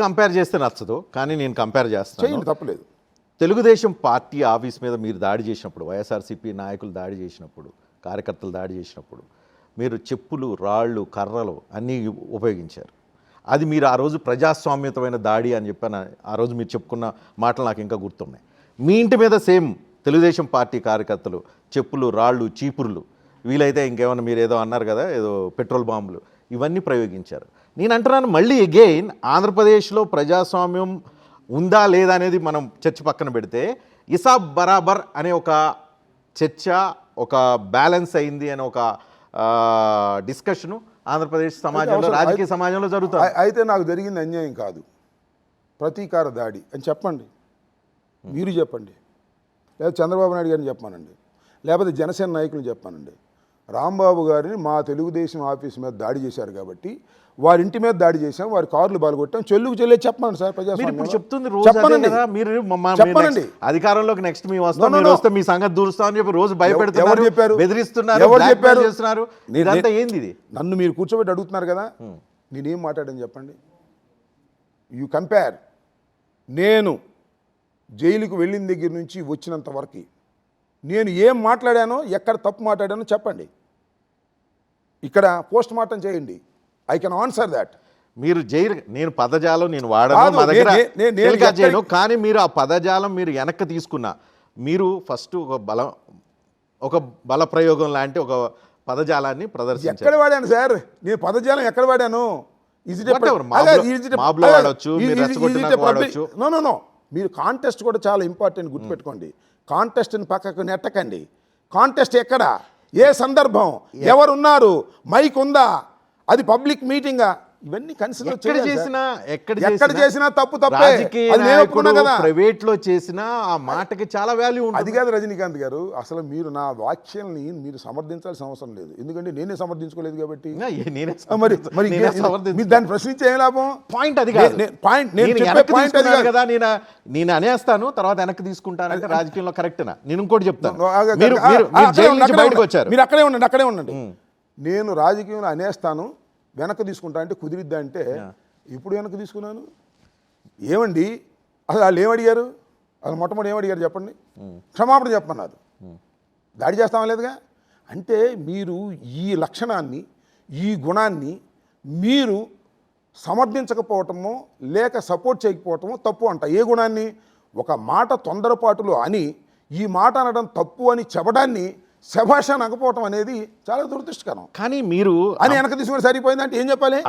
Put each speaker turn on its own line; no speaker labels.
Compare చేస్తే నచ్చదు, కానీ నేను కంపేర్ చేస్తాను.
చేయండి, తప్పలేదు.
తెలుగుదేశం పార్టీ ఆఫీస్ మీద మీరు దాడి చేసినప్పుడు, వైఎస్ఆర్సీపీ నాయకులు దాడి చేసినప్పుడు, కార్యకర్తలు దాడి చేసినప్పుడు మీరు చెప్పులు, రాళ్ళు, కర్రలు అన్నీ ఉపయోగించారు. అది మీరు ఆ రోజు ప్రజాస్వామ్యతమైన దాడి అని చెప్పాను. ఆ రోజు మీరు చెప్పుకున్న మాటలు నాకు ఇంకా గుర్తున్నాయి. మీ ఇంటి మీద సేమ్ తెలుగుదేశం పార్టీ కార్యకర్తలు చెప్పులు, రాళ్ళు, చీపుర్లు, వీలైతే ఇంకేమన్నా మీరు ఏదో అన్నారు కదా, ఏదో పెట్రోల్ బాంబులు, ఇవన్నీ ప్రయోగించారు. నేను అంటున్నాను మళ్ళీ అగైన్, ఆంధ్రప్రదేశ్లో ప్రజాస్వామ్యం ఉందా లేదా అనేది మనం చర్చ పక్కన పెడితే, ఇసాబ్ బరాబర్ అనే ఒక చర్చ, ఒక బ్యాలెన్స్ అయింది అనే ఒక డిస్కషను ఆంధ్రప్రదేశ్ సమాజంలో, రాజకీయ సమాజంలో జరుగుతుంది.
అయితే నాకు జరిగింది అన్యాయం కాదు, ప్రతీకార దాడి అని చెప్పండి, మీరు చెప్పండి, లేదా చంద్రబాబు నాయుడు గారిని చెప్పానండి, లేకపోతే జనసేన నాయకులు చెప్పానండి. రాంబాబు గారిని మా తెలుగుదేశం ఆఫీస్ మీద దాడి చేశారు కాబట్టి వారి ఇంటి మీద దాడి చేశాం, వారి కార్లు బాలుగొట్టాం, చెల్లుకు చెల్లే చెప్పండి సార్.
చెప్పండి. అధికారంలోకి నెక్స్ట్ మీ వస్తే మీ సంగతి దూరుస్తామని చెప్పి రోజు భయపెడుతున్నారు,
చెప్పారు,
బెదిరిస్తున్నారు,
ఎవరు చెప్పారు
చేస్తున్నారు. ఇదంతా ఏంది ఇది?
నన్ను మీరు కూర్చోబెట్టి అడుగుతున్నారు కదా, నేనేం మాట్లాడని చెప్పండి. యూ కంపేర్, నేను జైలుకు వెళ్ళిన దగ్గర నుంచి వచ్చినంత వరకు నేను ఏం మాట్లాడానో, ఎక్కడ తప్పు మాట్లాడానో చెప్పండి. ఇక్కడ పోస్ట్ మార్టం చేయండి, ఐ కెన్ ఆన్సర్ దాట్.
మీరు జైలు, నేను పదజాలం నేను వాడను, మా దగ్గర చేయను, కానీ మీరు ఆ పదజాలం మీరు వెనక్కి తీసుకున్నా, మీరు ఫస్ట్ ఒక బల ప్రయోగం లాంటి ఒక పదజాలాన్ని ప్రదర్శించారు.
ఎక్కడ వాడాను సార్ నేను పదజాలం? ఎక్కడ వాడాను? నో, మీరు కాంటెస్ట్ కూడా చాలా ఇంపార్టెంట్, గుర్తుపెట్టుకోండి. కాంటెస్ట్ని పక్కకు నెట్టకండి. కాంటెస్ట్ ఎక్కడ, ఏ సందర్భం, ఎవరున్నారు, మైక్ ఉందా, అది పబ్లిక్ మీటింగా, ఇవన్నీ కన్సిడర్ ఎక్కడ చేసినా తప్పు తప్పే.
ప్రైవేట్ లో చేసినా ఆ మాటకి చాలా వాల్యూ ఉంటుంది.
అది కాదు రజనీకాంత్ గారు, అసలు మీరు నా వాక్యాలని మీరు సమర్థించాల్సిన అవసరం లేదు, ఎందుకంటే నేనే సమర్థించుకోలేదు కాబట్టి. మరి దాన్ని ప్రశ్నించే ఏం లాభం?
పాయింట్ అది కాదు, కదా. నేను అనేస్తాను, తర్వాత వెనక్కి తీసుకుంటానంటే రాజకీయంలో కరెక్టేనా? నేను ఇంకోటి చెప్తాను,
మీరు అక్కడే ఉండండి. నేను రాజకీయంలో అనేస్తాను, వెనక్కి తీసుకుంటా అంటే కుదిరిద్దా అంటే, ఇప్పుడు వెనక్కి తీసుకున్నాను ఏమండి? అసలు వాళ్ళు ఏమడిగారు? అసలు మొట్టమొదటి ఏమడిగారు చెప్పండి? క్షమాపణ చెప్పన్నారు, దాడి చేస్తామా లేదుగా. అంటే మీరు ఈ లక్షణాన్ని, ఈ గుణాన్ని మీరు సమర్థించకపోవటమో లేక సపోర్ట్ చేయకపోవటమో తప్పు అంట. ఏ గుణాన్ని? ఒక మాట తొందరపాటులో అని ఈ మాట అనడం తప్పు అని చెప్పడాన్ని శభాష నగపోవటం అనేది చాలా దురదృష్టకరం.
కానీ మీరు
అని వెనక తీసుకుని సరిపోయిందంటే ఏం చెప్పాలి?